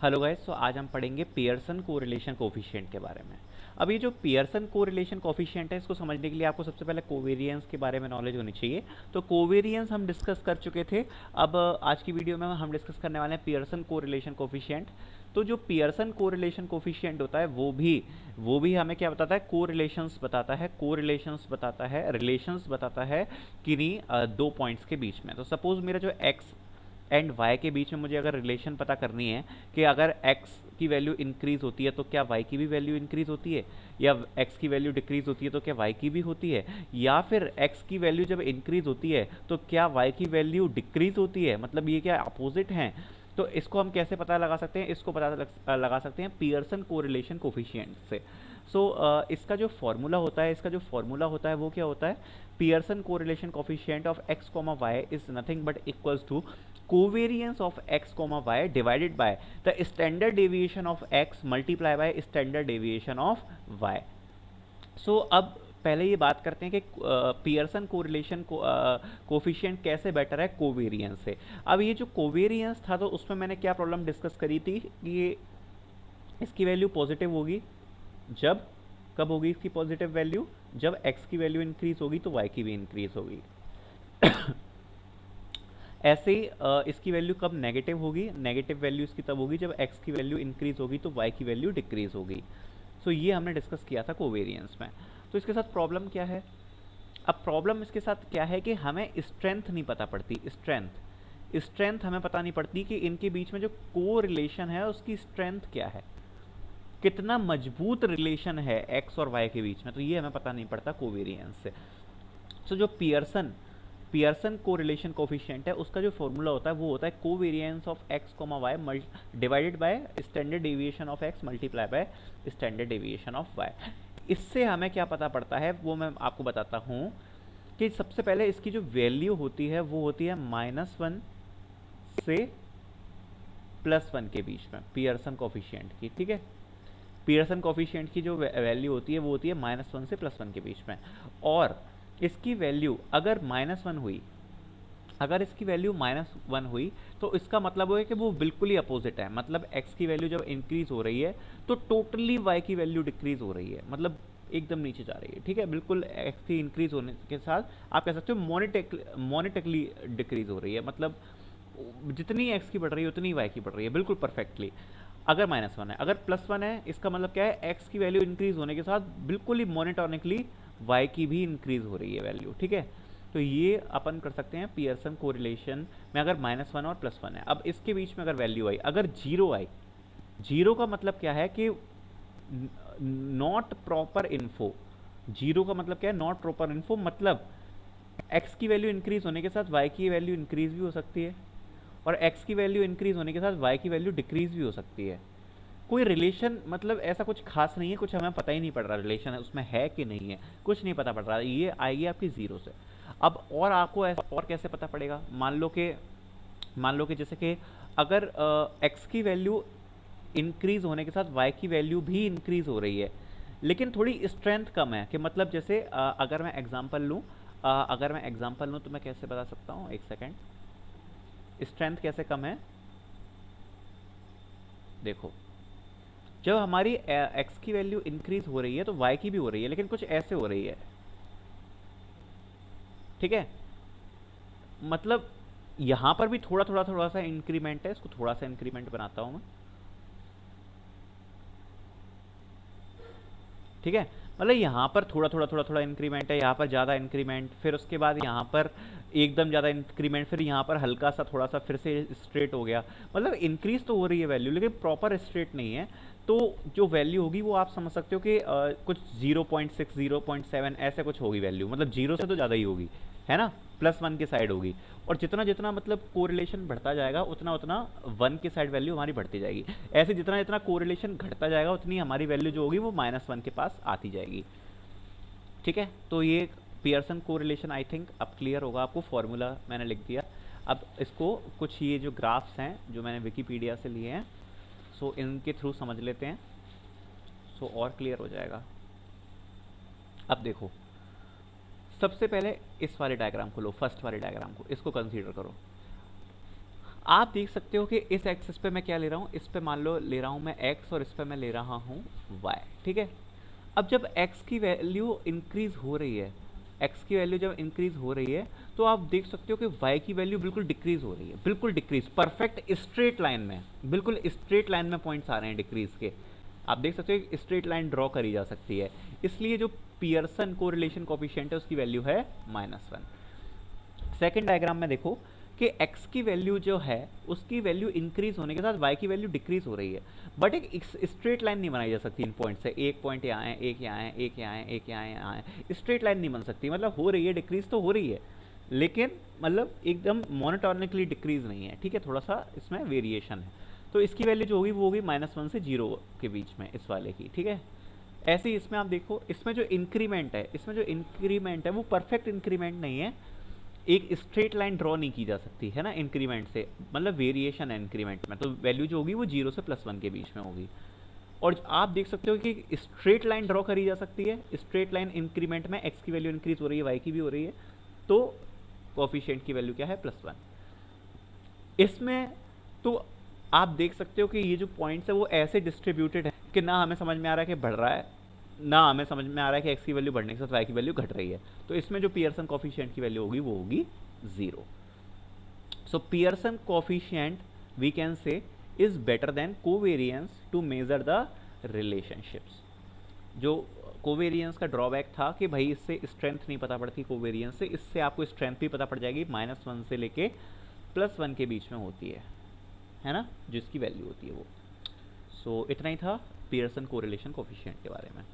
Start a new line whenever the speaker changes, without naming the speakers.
Hello guys, तो आज हम पढ़ेंगे पियर्सन कोरिलेशन कोफिशिएंट के बारे में। अब ये जो पियर्सन कोरिलेशन कोफिशिएंट है, इसको समझने के लिए आपको सबसे पहले कोवेरियंस के बारे में नॉलेज होनी चाहिए। तो कोवेरियंस हम डिस्कस कर चुके थे। अब आज की वीडियो में हम डिस्कस करने वाले हैं पियर्सन कोरिलेशन कोफिशिएंट। तो जो पियर्सन कोरिलेशन कोफिशिएंट होता है वो भी हमें क्या बताता है, कोरिलेशंस बताता है, कोरिलेशंस बताता है, रिलेशंस बताता है किन्हीं दो पॉइंट्स के बीच में। तो सपोज मेरा जो एक्स एंड वाई के बीच में मुझे अगर रिलेशन पता करनी है कि अगर x की वैल्यू इंक्रीज होती है तो क्या y की भी वैल्यू इंक्रीज होती है, या x की वैल्यू डिक्रीज होती है तो क्या y की भी होती है, या फिर x की वैल्यू जब इंक्रीज होती है तो क्या y की वैल्यू डिक्रीज होती है, मतलब ये क्या अपोजिट हैं। तो इसको हम कैसे पता लगा सकते हैं, इसको लगा सकते हैं पियर्सन कोरिलेशन कोफिशिएंट से। इसका जो फॉर्मूला होता है वो क्या होता है, Pearson correlation coefficient of x comma y is nothing but equals to covariance of x comma y divided by the standard deviation of x multiply by standard deviation of y। अब पहले ये बात करते हैं कि पियर्सन कोरिलेशन कोफिशिएंट कैसे better है covariance से। अब ये जो कोवेरियंस था तो उसमें मैंने क्या प्रॉब्लम डिस्कस करी थी कि इसकी वैल्यू पॉजिटिव होगी जब, कब होगी इसकी पॉजिटिव वैल्यू, जब x की वैल्यू इंक्रीज होगी तो y की भी इंक्रीज होगी। ऐसे ही इसकी वैल्यू कब नेगेटिव होगी, नेगेटिव वैल्यू इसकी तब होगी जब x की वैल्यू इंक्रीज होगी तो y की वैल्यू डिक्रीज होगी। ये हमने डिस्कस किया था कोवेरियंस में। तो इसके साथ प्रॉब्लम क्या है, अब प्रॉब्लम इसके साथ क्या है कि हमें स्ट्रेंथ नहीं पता पड़ती, स्ट्रेंथ हमें पता नहीं पड़ती कि इनके बीच में जो को रिलेशन है उसकी स्ट्रेंथ क्या है, कितना मजबूत रिलेशन है x और y के बीच में, तो ये हमें पता नहीं पड़ता कोवेरियंस से। जो पियर्सन कोरिलेशन कोफिशिएंट है उसका जो फॉर्मूला होता है वो होता है covariance of x comma y divided by standard deviation of x multiply by standard deviation of y। इससे हमें क्या पता पड़ता है वो मैं आपको बताता हूँ कि सबसे पहले इसकी जो वैल्यू होती है वो होती है -1 से +1 के बीच में पियर्सन कोफिशिएंट की, ठीक है। पियर्सन कोफिशिएंट की जो वैल्यू होती है वो होती है -1 से +1 के बीच में। और इसकी वैल्यू अगर -1 हुई, अगर इसकी वैल्यू -1 हुई तो इसका मतलब है कि वो बिल्कुल ही अपोजिट है, मतलब x की वैल्यू जब इंक्रीज हो रही है तो टोटली y की वैल्यू डिक्रीज हो रही है, मतलब एकदम नीचे जा रही है, ठीक है। बिल्कुल x की इंक्रीज होने के साथ आप कह सकते हो मोनिटेकली डिक्रीज हो रही है, मतलब जितनी x की बढ़ रही है उतनी y की बढ़ रही है, बिल्कुल परफेक्टली। अगर -1 है, अगर +1 है, इसका मतलब क्या है, x की वैल्यू इंक्रीज होने के साथ बिल्कुल ही मोनोटोनिकली y की भी इंक्रीज हो रही है वैल्यू, ठीक है। तो ये अपन कर सकते हैं पियर्सन कोरिलेशन में अगर -1 और +1 है। अब इसके बीच में अगर वैल्यू आई, अगर 0 आई, 0 का मतलब क्या है कि नॉट प्रॉपर इन्फो, 0 का मतलब क्या है, नॉट प्रॉपर इन्फो, मतलब x की वैल्यू इंक्रीज होने के साथ y की वैल्यू इंक्रीज भी हो सकती है, और x की वैल्यू इंक्रीज होने के साथ y की वैल्यू डिक्रीज भी हो सकती है। कोई रिलेशन, मतलब ऐसा कुछ खास नहीं है, कुछ हमें पता ही नहीं पड़ रहा रिलेशन उसमें है कि नहीं है, कुछ नहीं पता पड़ रहा, ये आएगी आपकी 0 से। अब और आपको ऐसा और कैसे पता पड़ेगा, मान लो कि जैसे कि अगर x की वैल्यू इंक्रीज होने के साथ y की वैल्यू भी इंक्रीज हो रही है लेकिन थोड़ी स्ट्रेंथ कम है, कि मतलब जैसे अगर मैं एग्जांपल लूँ तो मैं कैसे बता सकता हूँ, एक सेकेंड, स्ट्रेंथ कैसे कम है, देखो जब हमारी x की वैल्यू इंक्रीज हो रही है तो y की भी हो रही है, लेकिन कुछ ऐसे हो रही है, ठीक है। मतलब यहां पर भी थोड़ा सा इंक्रीमेंट है, इसको थोड़ा सा इंक्रीमेंट बनाता हूं मैं, ठीक है। मतलब यहाँ पर थोड़ा इंक्रीमेंट है, यहाँ पर ज़्यादा इंक्रीमेंट, फिर उसके बाद यहाँ पर एकदम ज़्यादा इंक्रीमेंट, फिर यहाँ पर हल्का सा थोड़ा सा फिर से स्ट्रेट हो गया, मतलब इंक्रीज तो हो रही है वैल्यू लेकिन प्रॉपर स्ट्रेट नहीं है। तो जो वैल्यू होगी वो आप समझ सकते हो कि कुछ 0.6 0.7 ऐसे कुछ होगी वैल्यू, मतलब 0 से तो ज़्यादा ही होगी, है ना, +1 की साइड होगी। और जितना जितना मतलब कोरिलेशन बढ़ता जाएगा उतना उतना 1 की साइड वैल्यू हमारी बढ़ती जाएगी। ऐसे जितना जितना कोरिलेशन घटता जाएगा उतनी हमारी वैल्यू जो होगी वो -1 के पास आती जाएगी, ठीक है। तो ये पियर्सन कोरिलेशन आई थिंक अब क्लियर होगा आपको, फॉर्मूला मैंने लिख दिया। अब इसको कुछ ये जो ग्राफ्स हैं जो मैंने विकीपीडिया से लिए हैं, इनके थ्रू समझ लेते हैं, और क्लियर हो जाएगा। अब देखो, सबसे पहले इस वाले डायग्राम को लो, फर्स्ट वाले डायग्राम को, इसको कंसीडर करो। आप देख सकते हो कि इस एक्सिस पे मैं क्या ले रहा हूँ, इस पे मान लो ले रहा हूँ मैं x और इस पे मैं ले रहा हूँ y, ठीक है। अब जब x की वैल्यू इंक्रीज हो रही है, x की वैल्यू जब इंक्रीज हो रही है तो आप देख सकते हो कि y की वैल्यू बिल्कुल डिक्रीज हो रही है, बिल्कुल डिक्रीज, परफेक्ट स्ट्रेट लाइन में, बिल्कुल स्ट्रेट लाइन में पॉइंट्स आ रहे हैं डिक्रीज के। आप देख सकते हो स्ट्रेट लाइन ड्रॉ करी जा सकती है, इसलिए जो पियर्सन कोरिलेशन कोफिशिएंट है उसकी वैल्यू है -1। सेकेंड डायग्राम में देखो कि x की वैल्यू जो है उसकी वैल्यू इंक्रीज होने के साथ y की वैल्यू डिक्रीज हो रही है, बट एक स्ट्रेट लाइन नहीं बनाई जा सकती इन पॉइंट से, एक पॉइंट यहाँ है, एक यहाँ है, एक यहाँ है, एक यहाँ है, यहाँ है, स्ट्रेट लाइन नहीं बन सकती। मतलब हो रही है डिक्रीज तो हो रही है, लेकिन मतलब एकदम मोनोटोनिकली डिक्रीज नहीं है, ठीक है, थोड़ा सा इसमें वेरिएशन है। तो इसकी वैल्यू जो होगी वो होगी -1 से 0 के बीच में इस वाले की, ठीक है। ऐसे ही इसमें आप देखो, इसमें जो इंक्रीमेंट है, इसमें जो इंक्रीमेंट है वो परफेक्ट इंक्रीमेंट नहीं है, एक स्ट्रेट लाइन ड्रॉ नहीं की जा सकती है ना इंक्रीमेंट से, मतलब वेरिएशन है इंक्रीमेंट में, तो वैल्यू जो होगी वो 0 से +1 के बीच में होगी। और आप देख सकते हो कि स्ट्रेट लाइन ड्रॉ करी जा सकती है, स्ट्रेट लाइन इंक्रीमेंट में x की वैल्यू इंक्रीज हो रही है, y की भी हो रही है, तो कोफिशिएंट की वैल्यू क्या है, +1। इसमें तो आप देख सकते हो कि ये जो पॉइंट्स है वो ऐसे डिस्ट्रीब्यूटेड है कि ना हमें समझ में आ रहा है कि बढ़ रहा है, ना हमें समझ में आ रहा है कि x की वैल्यू बढ़ने के साथ y की वैल्यू घट रही है। तो इसमें जो पियर्सन कोफिशिएंट की वैल्यू होगी वो होगी 0। So Pearson coefficient we can say is better than covariance to measure the relationships. जो कोवेरियंस का ड्रॉबैक था कि भाई इससे स्ट्रेंथ नहीं पता पड़ती कोवेरियंस से, इससे आपको स्ट्रेंथ भी पता पड़ जाएगी, -1 से लेके +1 के बीच में होती है ना, जिसकी वैल्यू होती है वो। सो इतना ही था पियर्सन कोरिलेशन कोफिशिएंट के बारे में।